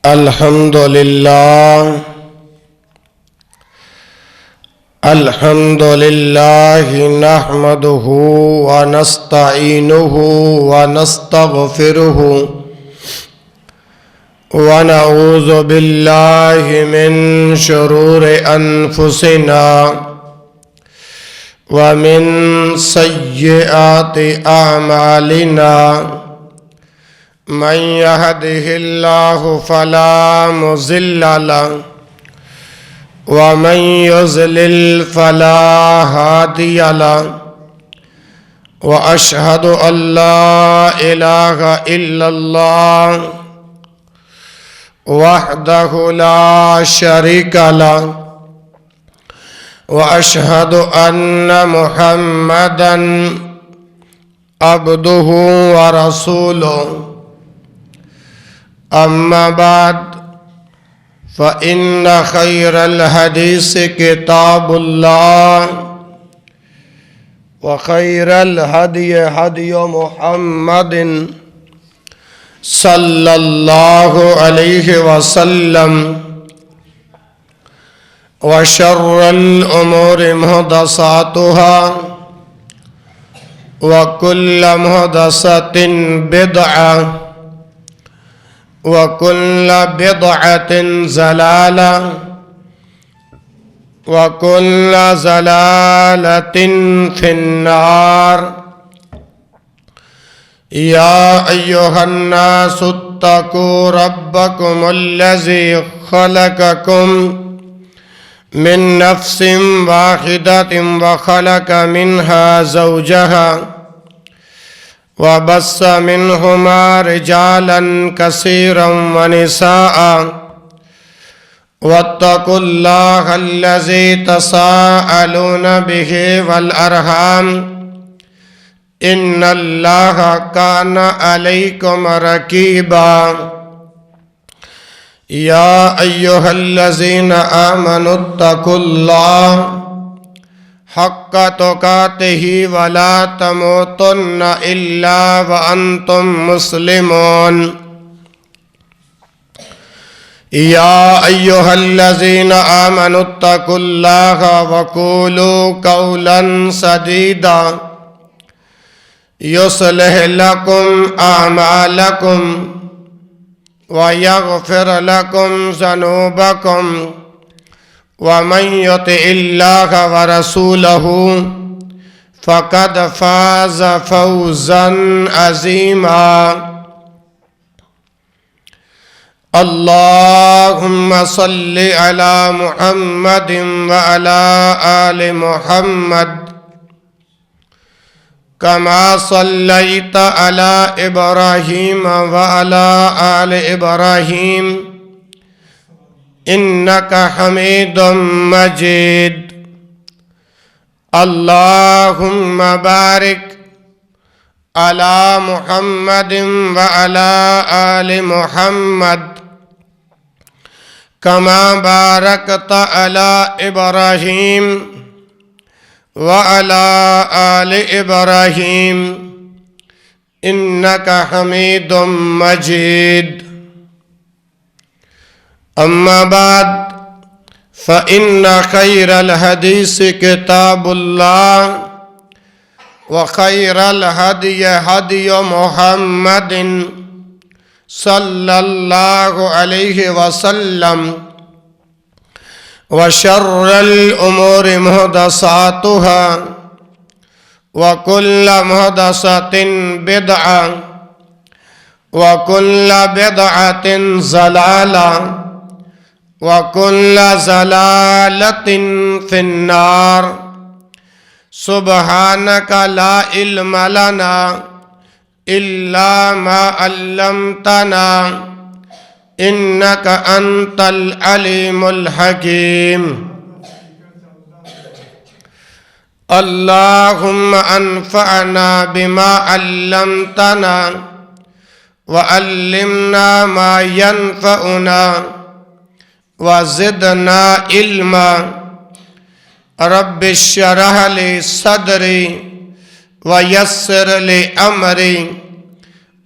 الحمد لله نحمده ونستعينه ونستغفره ونعوذ بالله من شرور أنفسنا ومن سيئات أعمالنا من يهده الله فلا مضل له ومن يضلل فلا هادي له وأشهد أن لا إله إلا الله وحده لا شريك له وأشهد أن محمدًا عبده ورسوله أما بعد فإن خير الحديث كتاب الله وخير الهدي هدي محمد صلى الله عليه وسلم وشر الأمور محدثاتها وكل محدثة بدعة وكل بدعة ضلالة وكل ضلالة في النار. يا أيها الناس اتقوا ربكم الذي خلقكم من نفس واحدة وخلق منها زوجها وبث منهما رجالا كثيرا ونساء واتقوا الله الذي تساءلون به والأرحام إن الله كان عليكم رقيبا. يا أيها الذين آمنوا اتقوا الله حق تقاته ولا تموتن إلا وأنتم مسلمون. يا أيها الذين آمنوا اتقوا الله وقولوا قولا سديدا يصلح لكم أعمالكم ويغفر لكم ذنوبكم ومن يطع الله ورسوله فقد فاز فوزا عظيما. اللهم صل على محمد وعلى آل محمد كما صليت على إبراهيم وعلى آل إبراهيم إنك حميد مجيد. اللهم بارك على محمد وعلى آل محمد كما باركت على إبراهيم وعلى آل إبراهيم إنك حميد مجيد. أما بعد فإن خير الحديث كتاب الله وخير الهدي هدي محمد صلى الله عليه وسلم وشر الأمور محدثاتها وكل محدثة بدعة وكل بدعة ضلالة وكل ضلالة في النار. سبحانك لا علم لنا إلا ما علمتنا إنك أنت العليم الحكيم. اللهم أنفعنا بما علمتنا وعلمنا ما ينفعنا وزدنا علما. رب اشرح لي صدري ويسر لي أمري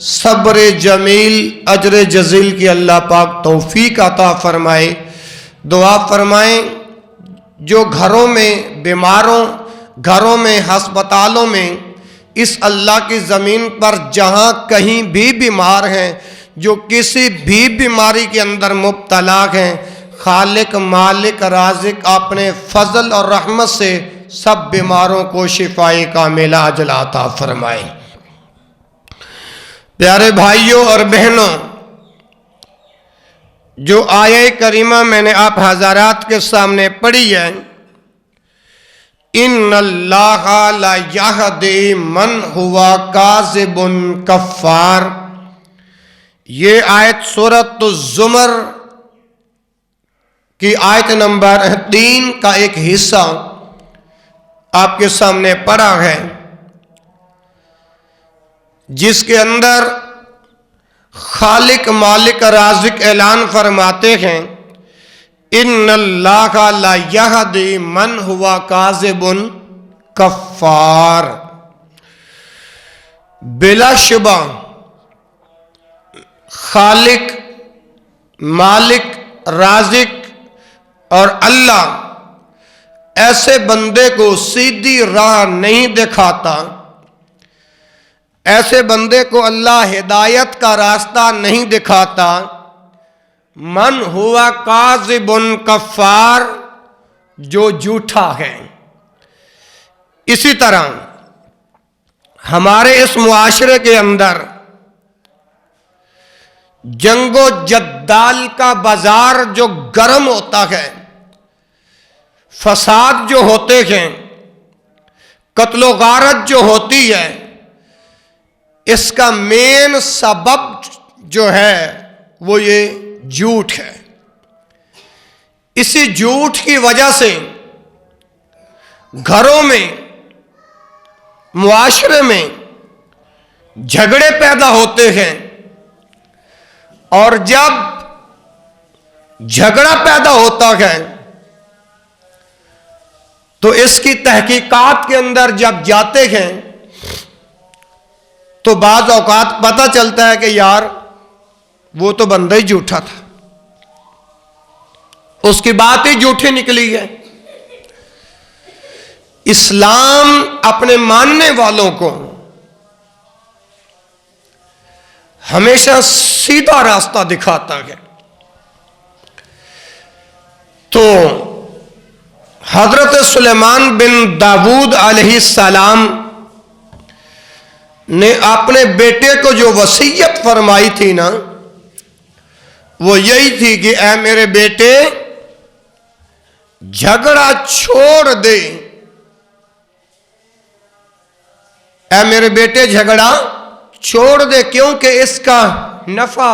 صبر جمیل اجر جزیل کی اللہ پاک توفیق عطا فرمائے۔ دعا فرمائیں جو گھروں میں بیماروں، گھروں میں ہسپتالوں میں، اس اللہ کی زمین پر جہاں کہیں بھی بیمار ہیں، جو کسی بھی بیماری کے اندر مبتلا ہیں، خالق مالک رازق اپنے فضل اور رحمت سے سب بیماروں کو شفائے کاملہ عاجلہ عطا فرمائے۔ پیارے بھائیوں اور بہنوں، جو آیہ کریمہ میں نے آپ حضرات کے سامنے پڑھی ہے، ان اللہ لا یہدی من ہوا کاذب کفار، یہ آیت سورۃ الزمر کی آیت نمبر 3 کا ایک حصہ آپ کے سامنے پڑھا ہے، جس کے اندر خالق مالک رازق اعلان فرماتے ہیں ان اللہ لا یہدی من ہوا کاذب کفار۔ بلا شبہ خالق مالک رازق اور اللہ ایسے بندے کو سیدھی راہ نہیں دکھاتا، ایسے بندے کو اللہ ہدایت کا راستہ نہیں دکھاتا۔ من ہوا کاذب کفار، جو جھوٹا ہے۔ اسی طرح ہمارے اس معاشرے کے اندر جنگ و جدال کا بازار جو گرم ہوتا ہے، فساد جو ہوتے ہیں، قتل و غارت جو ہوتی ہے، اس کا مین سبب جو ہے وہ یہ جھوٹ ہے۔ اسی جھوٹ کی وجہ سے گھروں میں، معاشرے میں جھگڑے پیدا ہوتے ہیں، اور جب جھگڑا پیدا ہوتا ہے تو اس کی تحقیقات کے اندر جب جاتے ہیں تو بعض اوقات پتہ چلتا ہے کہ یار وہ تو بندہ ہی جھوٹا تھا، اس کی بات ہی جھوٹی نکلی ہے۔ اسلام اپنے ماننے والوں کو ہمیشہ سیدھا راستہ دکھاتا ہے۔ تو حضرت سلیمان بن داود علیہ السلام نے اپنے بیٹے کو جو وصیت فرمائی تھی نا، وہ یہی تھی کہ اے میرے بیٹے جھگڑا چھوڑ دے، اے میرے بیٹے جھگڑا چھوڑ دے، کیونکہ اس کا نفع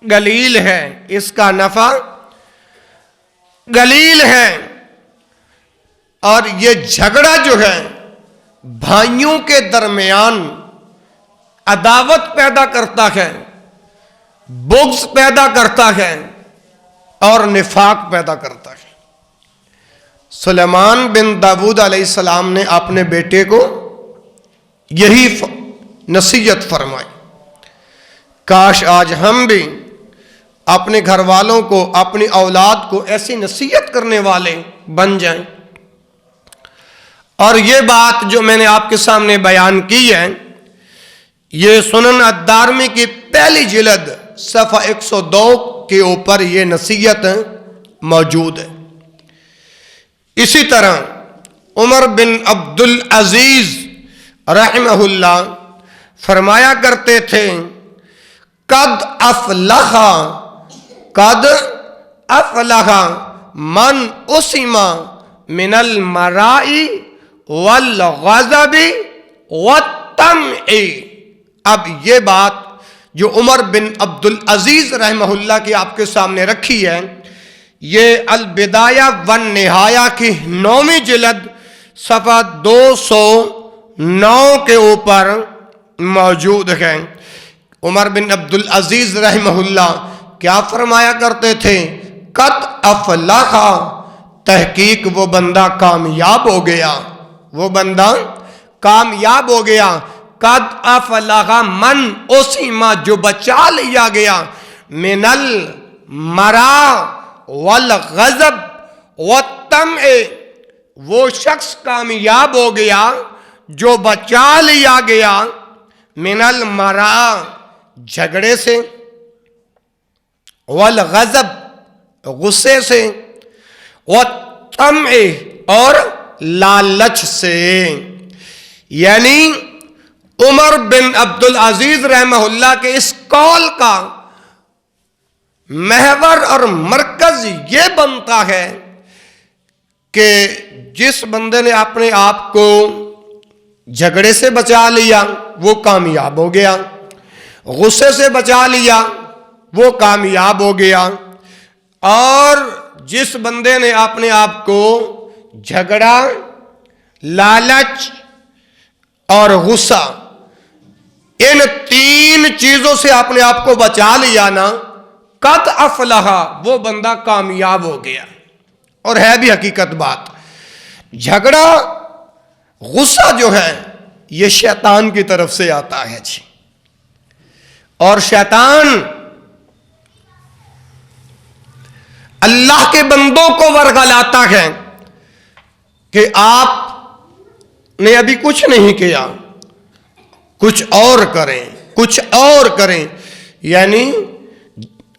قلیل ہے، اس کا نفع قلیل ہے۔ اور یہ جھگڑا جو ہے بھائیوں کے درمیان عداوت پیدا کرتا ہے، بغض پیدا کرتا ہے اور نفاق پیدا کرتا ہے۔ سلیمان بن داود علیہ السلام نے اپنے بیٹے کو یہی نصیحت فرمائی۔ کاش آج ہم بھی اپنے گھر والوں کو، اپنی اولاد کو ایسی نصیحت کرنے والے بن جائیں۔ اور یہ بات جو میں نے آپ کے سامنے بیان کی ہے، یہ سنن الدارمی کی پہلی جلد صفحہ 102 کے اوپر یہ نصیحت موجود ہے۔ اسی طرح عمر بن عبد العزیز رحمہ اللہ فرمایا کرتے تھے قد افلح من اسم من المرائی والغضب والطمع۔ اب یہ بات جو عمر بن عبد العزیز رحمہ اللہ کی آپ کے سامنے رکھی ہے، یہ البدایہ والنہایہ کی 9ویں جلد صفحہ 209 کے اوپر موجود ہے۔ عمر بن عبد العزیز رحمہ اللہ کیا فرمایا کرتے تھے؟ قد افلح، تحقیق وہ بندہ کامیاب ہو گیا، وہ بندہ کامیاب ہو گیا۔ قد افلح من اسیما جو بچا لیا گیا من المرا والغضب والطمع وہ شخص کامیاب ہو گیا جو بچا لیا گیا من المرا جھگڑے سے والغضب غصے سے والطمع اور لالچ سے. یعنی عمر بن عبدالعزیز رحمہ اللہ کے اس قول کا محور اور مرکز یہ بنتا ہے کہ جس بندے نے اپنے آپ کو جھگڑے سے بچا لیا وہ کامیاب ہو گیا, غصے سے بچا لیا وہ کامیاب ہو گیا, اور جس بندے نے اپنے آپ کو جھگڑا, لالچ اور غصہ ان تین چیزوں سے اپنے آپ کو بچا لیا نا, قد افلح وہ بندہ کامیاب ہو گیا. اور ہے بھی حقیقت بات. جھگڑا غصہ جو ہے یہ شیطان کی طرف سے آتا ہے جی, اور شیطان اللہ کے بندوں کو ورغلاتا ہے کہ آپ نے ابھی کچھ نہیں کیا, کچھ اور کریں, کچھ اور کریں. یعنی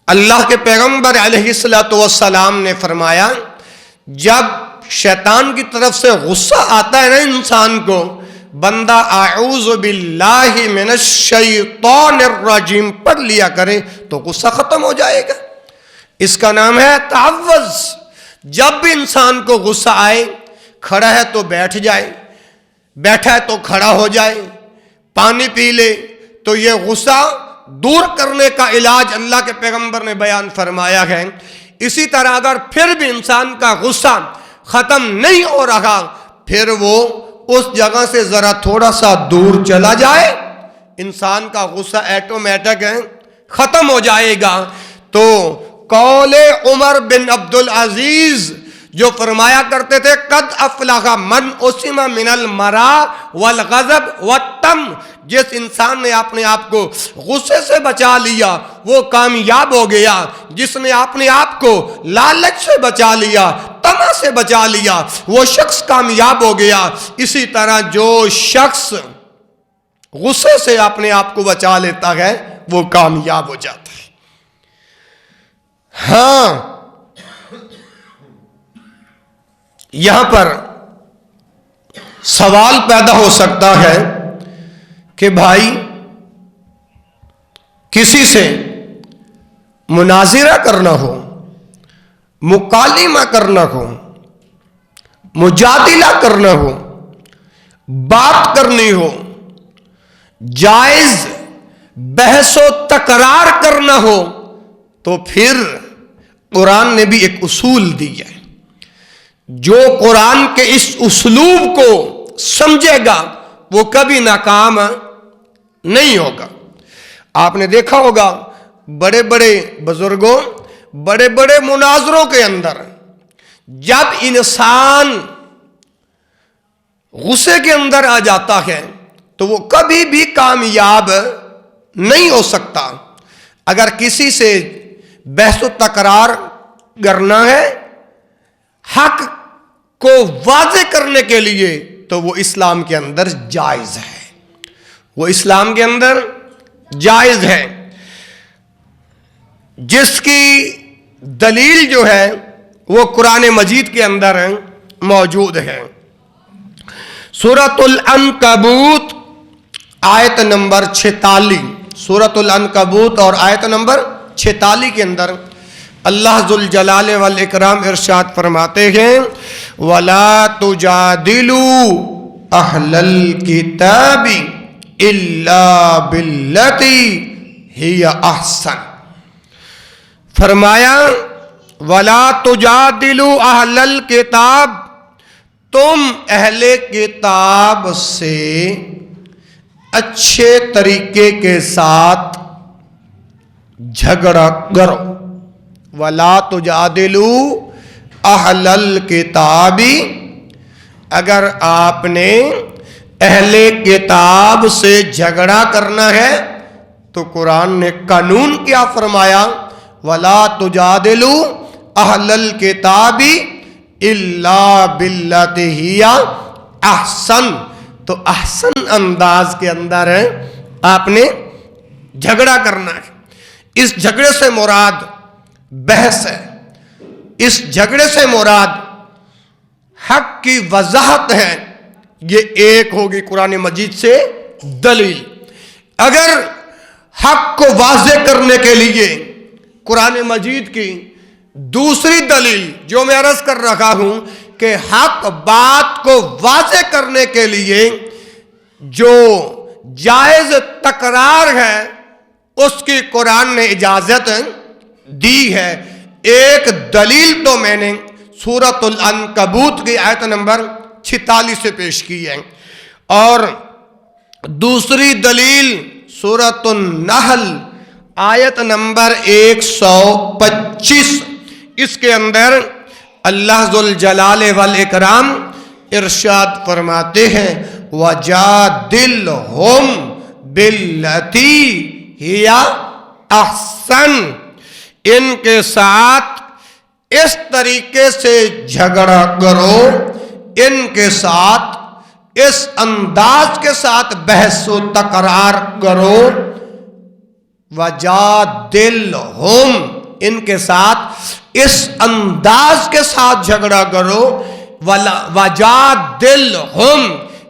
اللہ کے پیغمبر علیہ الصلوۃ والسلام نے فرمایا جب شیطان کی طرف سے غصہ آتا ہے نا انسان کو, بندہ اعوذ باللہ من الشیطان الرجیم پڑھ لیا کرے تو غصہ ختم ہو جائے گا. اس کا نام ہے تعوذ. جب بھی انسان کو غصہ آئے, کھڑا ہے تو بیٹھ جائے, بیٹھا ہے تو کھڑا ہو جائے, پانی پی لے, تو یہ غصہ دور کرنے کا علاج اللہ کے پیغمبر نے بیان فرمایا ہے. اسی طرح اگر پھر بھی انسان کا غصہ ختم نہیں ہو رہا, پھر وہ اس جگہ سے ذرا تھوڑا سا دور چلا جائے, انسان کا غصہ ایٹومیٹک ہے ختم ہو جائے گا. تو قول عمر بن عبدالعزیز جو فرمایا کرتے تھے قد افلح من اسم من المرا والغضب والطمع, جس انسان نے اپنے آپ کو غصے سے بچا لیا وہ کامیاب ہو گیا. جس نے اپنے آپ کو لالچ سے بچا لیا, طمع سے بچا لیا, وہ شخص کامیاب ہو گیا. اسی طرح جو شخص غصے سے اپنے آپ کو بچا لیتا ہے وہ کامیاب ہو جاتا ہے. ہاں, یہاں پر سوال پیدا ہو سکتا ہے کہ بھائی کسی سے مناظرہ کرنا ہو, مکالمہ کرنا ہو, مجادلہ کرنا ہو, بات کرنی ہو, جائز بحث و تکرار کرنا ہو, تو پھر قرآن نے بھی ایک اصول دیا ہے. جو قرآن کے اس اسلوب کو سمجھے گا وہ کبھی ناکام نہیں ہوگا. آپ نے دیکھا ہوگا بڑے بڑے بزرگوں, بڑے بڑے مناظروں کے اندر جب انسان غصے کے اندر آ جاتا ہے تو وہ کبھی بھی کامیاب نہیں ہو سکتا. اگر کسی سے بحث و تکرار کرنا ہے حق کو واضح کرنے کے لیے تو وہ اسلام کے اندر جائز ہے, وہ اسلام کے اندر جائز ہے. جس کی دلیل جو ہے وہ قرآن مجید کے اندر موجود ہے. سورۃ العنکبوت آیت نمبر 46, سورۃ العنکبوت اور آیت نمبر 46 کے اندر اللہ ذوالجلال والاکرام ارشاد فرماتے ہیں وَلَا تُجَادِلُوا أَهْلَ الْكِتَابِ إِلَّا بِالَّتِي هِيَ أَحْسَنُ. فرمایا وَلَا تُجَادِلُوا أَهْلَ الْكِتَابِ, تم اہل کتاب سے اچھے طریقے کے ساتھ جھگڑا کرو. وَلَا تُجَادِلُوا أَهْلَ الْكِتَابِ, اگر آپ نے اہل کتاب سے جھگڑا کرنا ہے تو قرآن نے قانون کیا فرمایا؟ وَلَا تُجَادِلُوا أَهْلَ الْكِتَابِ إِلَّا بِالَّتِي هِيَ أَحْسَنُ۔ تو احسن انداز کے اندر ہے آپ نے جھگڑا کرنا ہے۔ اس جھگڑے سے مراد بحث ہے، اس جھگڑے سے مراد حق کی وضاحت ہے۔ یہ ایک ہوگی قرآن مجید سے دلیل۔ اگر حق کو واضح کرنے کے لیے قرآن مجید کی دوسری دلیل جو میں عرض کر رہا ہوں کہ حق بات کو واضح کرنے کے لیے جو جائز تکرار ہے اس کی قرآن نے اجازت دی ہے۔ ایک دلیل تو میں نے سورۃ العنکبوت کی آیت نمبر 46 سے پیش کی ہے، اور دوسری دلیل سورۃ النحل آیت نمبر 125، اس کے اندر اللہ ذوالجلال والاکرام ارشاد فرماتے ہیں وَجَادِلْهُمْ بِالَّتِي هِيَ أَحْسَنُ۔ ان کے ساتھ اس طریقے سے جھگڑا کرو، ان کے ساتھ اس انداز کے ساتھ بحث و تکرار کرو۔ وَجَادِلْهُمْ، ان کے ساتھ اس انداز کے ساتھ جھگڑا کرو۔ وَجَادِلْهُمْ،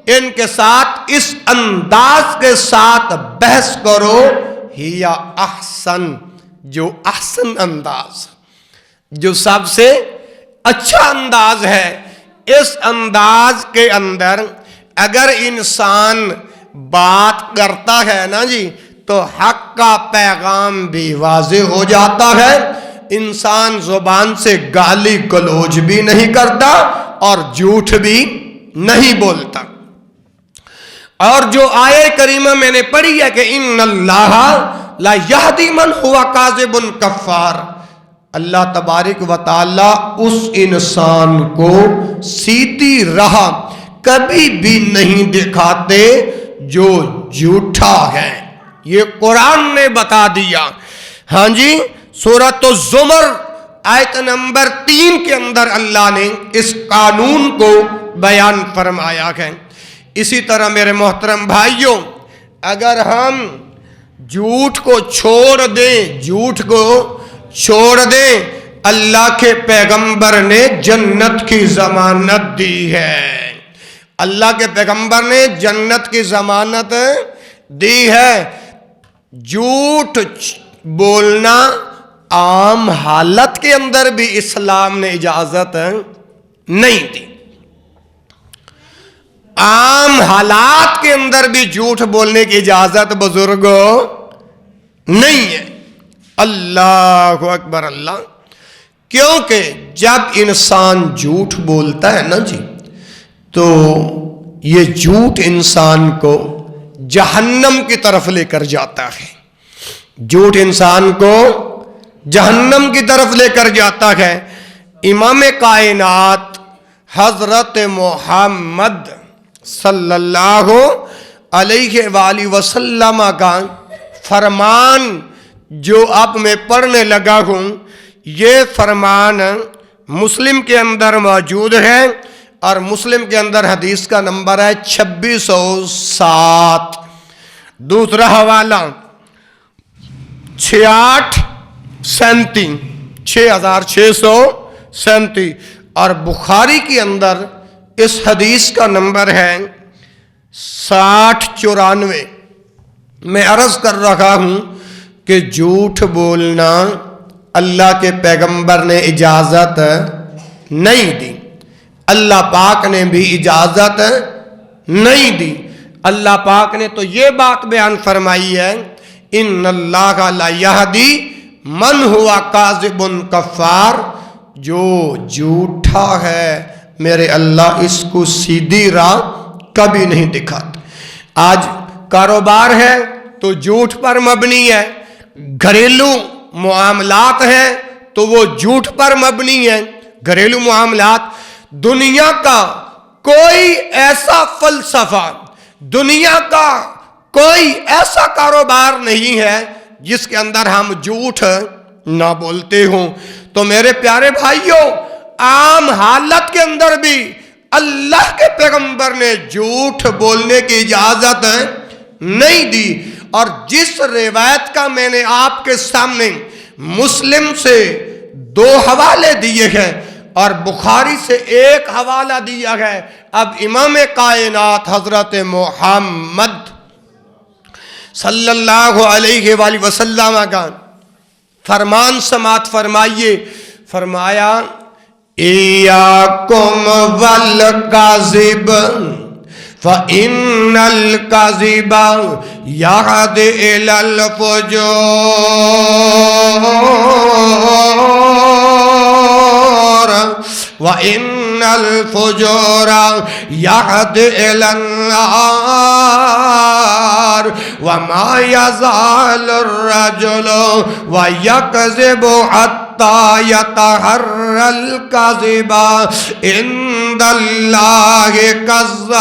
ان کے ساتھ اس انداز کے ساتھ بحث کرو۔ ہِیَ احسن، جو احسن انداز، جو سب سے اچھا انداز ہے۔ اس انداز کے اندر اگر انسان بات کرتا ہے نا جی تو حق کا پیغام بھی واضح ہو جاتا ہے، انسان زبان سے گالی گلوچ بھی نہیں کرتا اور جھوٹ بھی نہیں بولتا۔ اور جو آیہ کریمہ میں نے پڑھی ہے کہ ان اللہ لا یہدی من ہوا کاذب کفار، اللہ تبارک و تعالی اس انسان کو سیدھی راہ کبھی بھی نہیں دکھاتے جو جھوٹا ہے۔ یہ قرآن نے بتا دیا۔ ہاں جی، سورۃ الزمر آیت نمبر 3 کے اندر اللہ نے اس قانون کو بیان فرمایا ہے۔ اسی طرح میرے محترم بھائیوں، اگر ہم جھوٹ کو چھوڑ دیں، جھوٹ کو چھوڑ دیں، اللہ کے پیغمبر نے جنت کی ضمانت دی ہے۔ اللہ کے پیغمبر نے جنت کی ضمانت دی ہے۔ جھوٹ بولنا عام حالت کے اندر بھی اسلام نے اجازت نہیں دی۔ عام حالات کے اندر بھی جھوٹ بولنے کی اجازت بزرگوں نہیں ہے۔ اللہ اکبر اللہ۔ کیونکہ جب انسان جھوٹ بولتا ہے نا جی تو یہ جھوٹ انسان کو جہنم کی طرف لے کر جاتا ہے۔ جھوٹ انسان کو جہنم کی طرف لے کر جاتا ہے۔ امام کائنات حضرت محمد صلی اللہ علیہ وآلہ وسلم کا فرمان جو اب میں پڑھنے لگا ہوں، یہ فرمان مسلم کے اندر موجود ہے، اور مسلم کے اندر حدیث کا نمبر ہے 2607۔ دوسرا حوالہ 6637 اور بخاری کے اندر اس حدیث کا نمبر ہے 6094۔ میں عرض کر رہا ہوں کہ جھوٹ بولنا اللہ کے پیغمبر نے اجازت نہیں دی، اللہ پاک نے بھی اجازت نہیں دی۔ اللہ پاک نے تو یہ بات بیان فرمائی ہے ان اللہ لا یہدی من ہوا کاذب کفار، جو جھوٹا ہے میرے اللہ اس کو سیدھی راہ کبھی نہیں دکھاتے۔ آج کاروبار ہے تو جھوٹ پر مبنی ہے، گھریلو معاملات ہیں تو وہ جھوٹ پر مبنی ہیں۔ گھریلو معاملات، دنیا کا کوئی ایسا فلسفہ، دنیا کا کوئی ایسا کاروبار نہیں ہے جس کے اندر ہم جھوٹ نہ بولتے ہوں۔ تو میرے پیارے بھائیوں، عام حالت کے اندر بھی اللہ کے پیغمبر نے جھوٹ بولنے کی اجازت نہیں دی۔ اور جس روایت کا میں نے آپ کے سامنے مسلم سے 2 حوالے دیے ہیں اور بخاری سے 1 حوالہ دیا ہے، اب امام کائنات حضرت محمد صلی اللہ علیہ وآلہ وسلم کا فرمان سماعت فرمائیے۔ فرمایا ایاکم والکذب فإن الکذب یہدی الی الفجور وإن الفجور یہدی الی النار وما یزال الرجل ویکذب حتی یتحری الکذب عند اللہ کذابا۔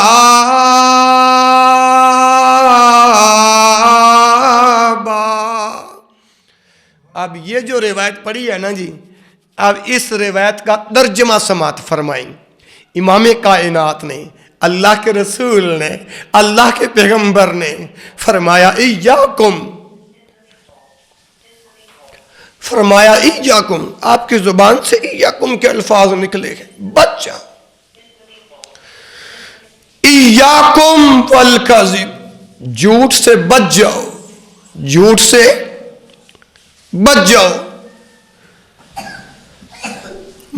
اب یہ جو روایت پڑھی ہے نا جی، اب اس روایت کا ترجمہ سماعت فرمائیں۔ امام کائنات نے، اللہ کے رسول نے، اللہ کے پیغمبر نے فرمایا ایاکم، فرمایا ایاکم، آپ کی زبان سے ایاکم کے الفاظ نکلے گئے، بچ جاؤ۔ ایاکم والکذب، جھوٹ سے بچ جاؤ، جھوٹ سے بچ جاؤ۔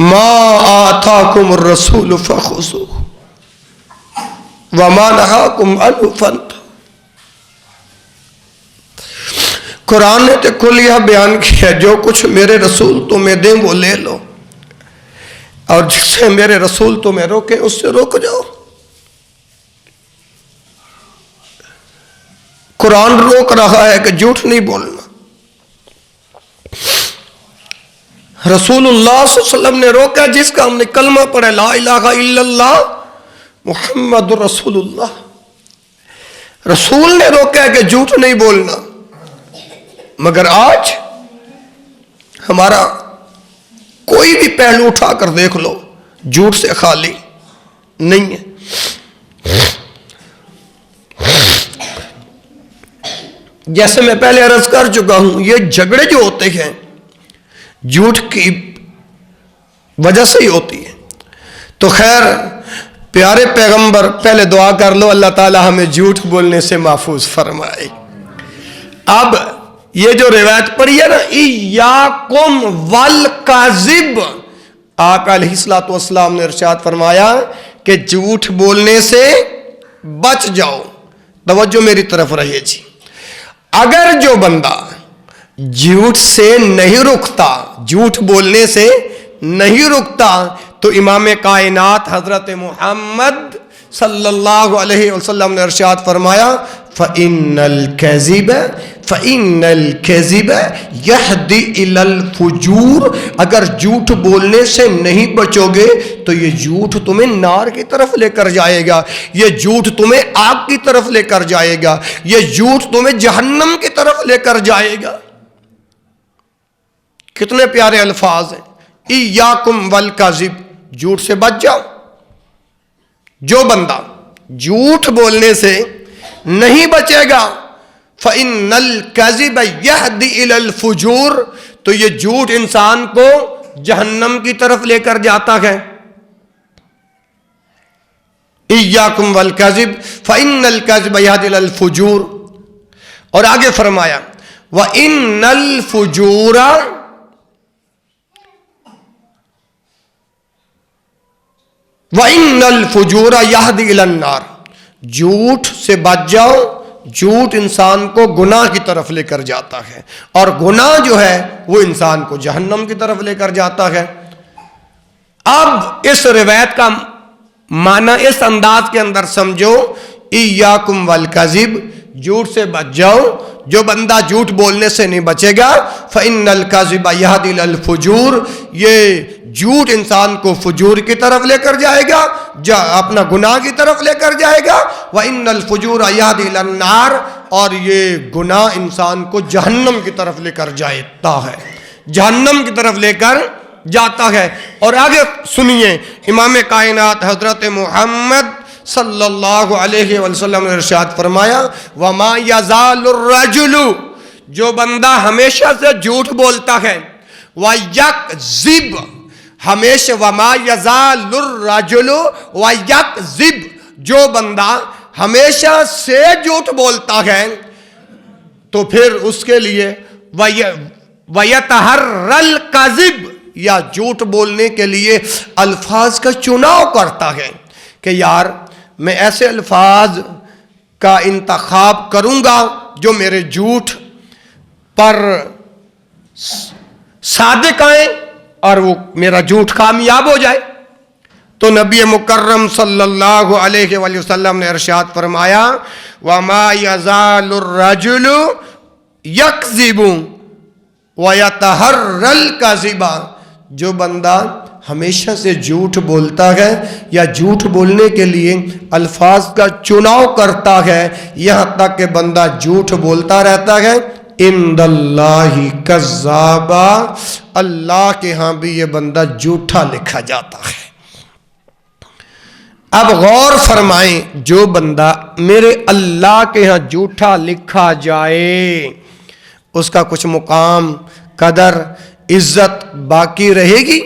ما آتاکم الرسول فخذوہ وما نہاکم عنہ فانتہوا۔ قرآن نے تو کلیہ بیان کیا، جو کچھ میرے رسول تمہیں دیں وہ لے لو، اور جس سے میرے رسول تمہیں روکے اس سے روک جاؤ۔ قرآن روک رہا ہے کہ جھوٹ نہیں بولنا۔ رسول اللہ صلی اللہ علیہ وسلم نے روکا، جس کا ہم نے کلمہ پڑھا لا الہ الا اللہ محمد رسول اللہ، رسول نے روکا کہ جھوٹ نہیں بولنا۔ مگر آج ہمارا کوئی بھی پہلو اٹھا کر دیکھ لو، جھوٹ سے خالی نہیں ہے۔ جیسے میں پہلے عرض کر چکا ہوں، یہ جھگڑے جو ہوتے ہیں جھوٹ کی وجہ سے ہی ہوتی ہے۔ تو خیر پیارے پیغمبر، پہلے دعا کر لو اللہ تعالی ہمیں جھوٹ بولنے سے محفوظ فرمائے۔ اب یہ جو روایت پڑھی ہے نا، ایاکم والکذب، آقا علیہ الصلوۃ والسلام نے ارشاد فرمایا کہ جھوٹ بولنے سے بچ جاؤ۔ توجہ میری طرف رہے جی۔ اگر جو بندہ جھوٹ سے نہیں رکتا، جھوٹ بولنے سے نہیں رکتا، تو امام کائنات حضرت محمد صلی اللہ علیہ وسلم نے ارشاد فرمایا فَإِنَّ الْكَذِبَ يَهْدِي إِلَى الْفُجُورِ، اگر جھوٹ بولنے سے نہیں بچو گے تو یہ جھوٹ تمہیں نار کی طرف لے کر جائے گا، یہ جھوٹ تمہیں آگ کی طرف لے کر جائے گا، یہ جھوٹ تمہیں جہنم کی طرف لے کر جائے گا۔ کتنے پیارے الفاظ ہیں، ایاکم والکذب، جھوٹ سے بچ جاؤ۔ جو بندہ جھوٹ بولنے سے نہیں بچے گا فَإِنَّ الْكَذِبَ يَهْدِي إِلَى الْفُجُورِ، تو یہ جھوٹ انسان کو جہنم کی طرف لے کر جاتا ہے۔ ایاکم والکذب فَإِنَّ الْكَذِبَ يَهْدِي إِلَى الْفُجُورِ، اور آگے فرمایا وَإِنَّ الْفُجُورَ وَإِنَّ الْفُجُورَ يَهْدِي إِلَى النَّارِ، جھوٹ سے بچ جاؤ۔ جھوٹ انسان کو گناہ کی طرف لے کر جاتا ہے، اور گناہ جو ہے وہ انسان کو جہنم کی طرف لے کر جاتا ہے۔ اب اس روایت کا معنی اس انداز کے اندر سمجھو، ایاکم والکذب، جھوٹ سے بچ جاؤ. جو بندہ جھوٹ بولنے سے نہیں بچے گا فَإِنَّ الْكَذِبَ يَهْدِي إِلَى الْفُجُورِ، یہ جھوٹ انسان کو فجور کی طرف لے کر جائے گا، اپنا گناہ کی طرف لے کر جائے گا. وَإِنَّ الْفُجُورَ يَهْدِي إِلَى النَّارِ، اور یہ گناہ انسان کو جہنم کی طرف لے کر جاتا ہے، جہنم کی طرف لے کر جاتا ہے. اور آگے سنیے امام کائنات حضرت محمد صلی اللہ علیہ وسلم نے ارشاد فرمایا وَمَا يَزَالُ الرَّجُلُ، جو بندہ ہمیشہ سے جھوٹ بولتا ہے، وَيَكْذِبْ، ہمیشہ وَمَا يَزَالُ الرَّجُلُ وَيَكْذِبْ، جو بندہ ہمیشہ سے جھوٹ بولتا ہے تو پھر اس کے لیے وَيَتَحَرَّ الْكَذِبْ، یا جھوٹ بولنے کے لیے الفاظ کا چناؤ کرتا ہے کہ یار میں ایسے الفاظ کا انتخاب کروں گا جو میرے جھوٹ پر صادق آئیں اور وہ میرا جھوٹ کامیاب ہو جائے. تو نبی مکرم صلی اللہ علیہ وآلہ وسلم نے ارشاد فرمایا وَمَا يَزَالُ الرَّجُلُ يَكْذِبُ وَيَتَحَرَّ الْكَذِبَ، جو بندہ ہمیشہ سے جھوٹ بولتا ہے یا جھوٹ بولنے کے لیے الفاظ کا چناؤ کرتا ہے، یہاں تک کہ بندہ جھوٹ بولتا رہتا ہے، عند اللہ کذابا، اللہ کے ہاں بھی یہ بندہ جھوٹا لکھا جاتا ہے. اب غور فرمائیں، جو بندہ میرے اللہ کے ہاں جھوٹا لکھا جائے اس کا کچھ مقام، قدر، عزت باقی رہے گی؟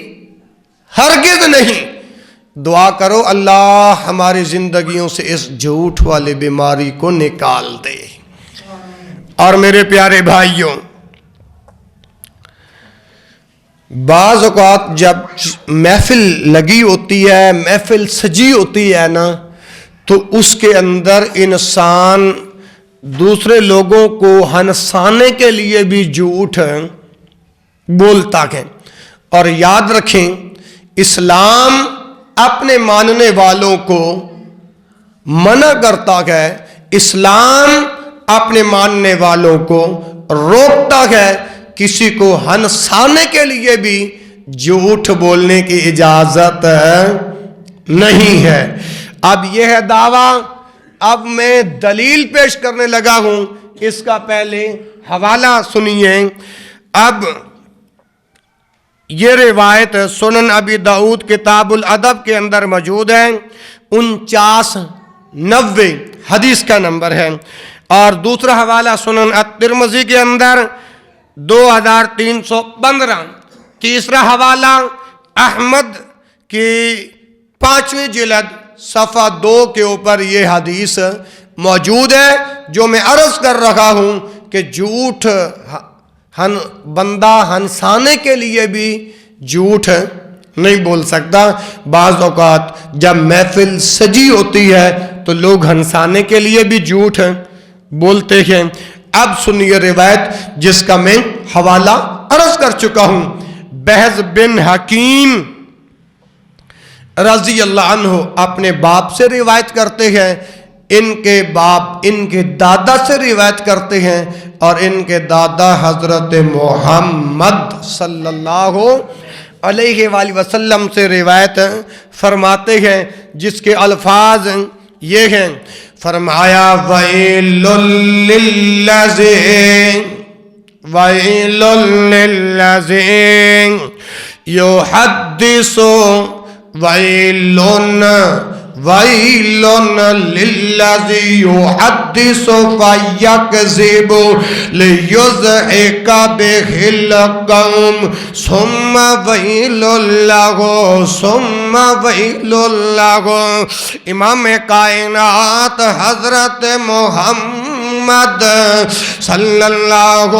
ہرگز نہیں. دعا کرو اللہ ہماری زندگیوں سے اس جھوٹ والی بیماری کو نکال دے. اور میرے پیارے بھائیوں، بعض اوقات جب محفل لگی ہوتی ہے، محفل سجی ہوتی ہے نا، تو اس کے اندر انسان دوسرے لوگوں کو ہنسانے کے لیے بھی جھوٹ بولتا ہے. اور یاد رکھیں اسلام اپنے ماننے والوں کو منع کرتا ہے، اسلام اپنے ماننے والوں کو روکتا ہے. کسی کو ہنسانے کے لیے بھی جھوٹ بولنے کی اجازت نہیں ہے. اب یہ ہے دعویٰ، اب میں دلیل پیش کرنے لگا ہوں، اس کا پہلے حوالہ سنیے. اب یہ روایت سنن ابی داؤد کتاب الادب کے اندر موجود ہے، 4990 حدیث کا نمبر ہے. اور دوسرا حوالہ سنن الترمذی کے اندر 2315. تیسرا حوالہ احمد کی 5ویں جلد صفحہ 2 کے اوپر یہ حدیث موجود ہے. جو میں عرض کر رہا ہوں کہ جھوٹ بندہ ہنسانے کے لیے بھی جھوٹ نہیں بول سکتا. بعض اوقات جب محفل سجی ہوتی ہے تو لوگ ہنسانے کے لیے بھی جھوٹ بولتے ہیں. اب سنیے روایت جس کا میں حوالہ عرض کر چکا ہوں. بہز بن حکیم رضی اللہ عنہ اپنے باپ سے روایت کرتے ہیں، ان کے باپ ان کے دادا سے روایت کرتے ہیں، اور ان کے دادا حضرت محمد صلی اللہ علیہ وآلہ وسلم سے روایت فرماتے ہیں، جس کے الفاظ یہ ہیں. فرمایا وَيْلٌ لِلَّذِينَ يُحَدِّثُ وَيْلٌ لِلَّذِي يُحَدِّثُ فَيَكْذِبُ لِيُضْحِكَ بِهِ الْقَوْمَ ثُمَّ وَيْلٌ لَهُ. امام کائنات حضرت محمد صلی اللہ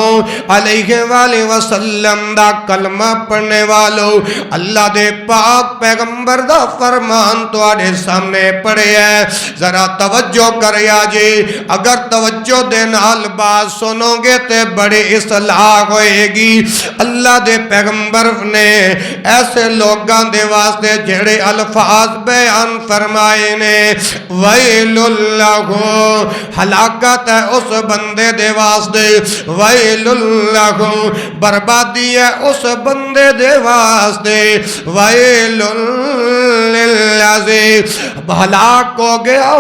علیہ وآلہ وسلم دا کلمہ پڑھنے والو، اللہ دے پاک پیغمبر دا فرمان تواڈے سامنے پڑھے ہے. ذرا توجہ کریا جی، اگر توجہ دے نال بات سنو گے تے بڑی اصلاح ہوئے گی. اللہ دے پیغمبر نے ایسے لوگاں دے واسطے جڑے الفاظ بیان فرمائے نے، ویل اللہ، ہلاکت ہے اس بندے دے واسطے، ویل لہم بربادی ہے اس بندے دے واسطے، ویل للذی ہلاک ہو گیا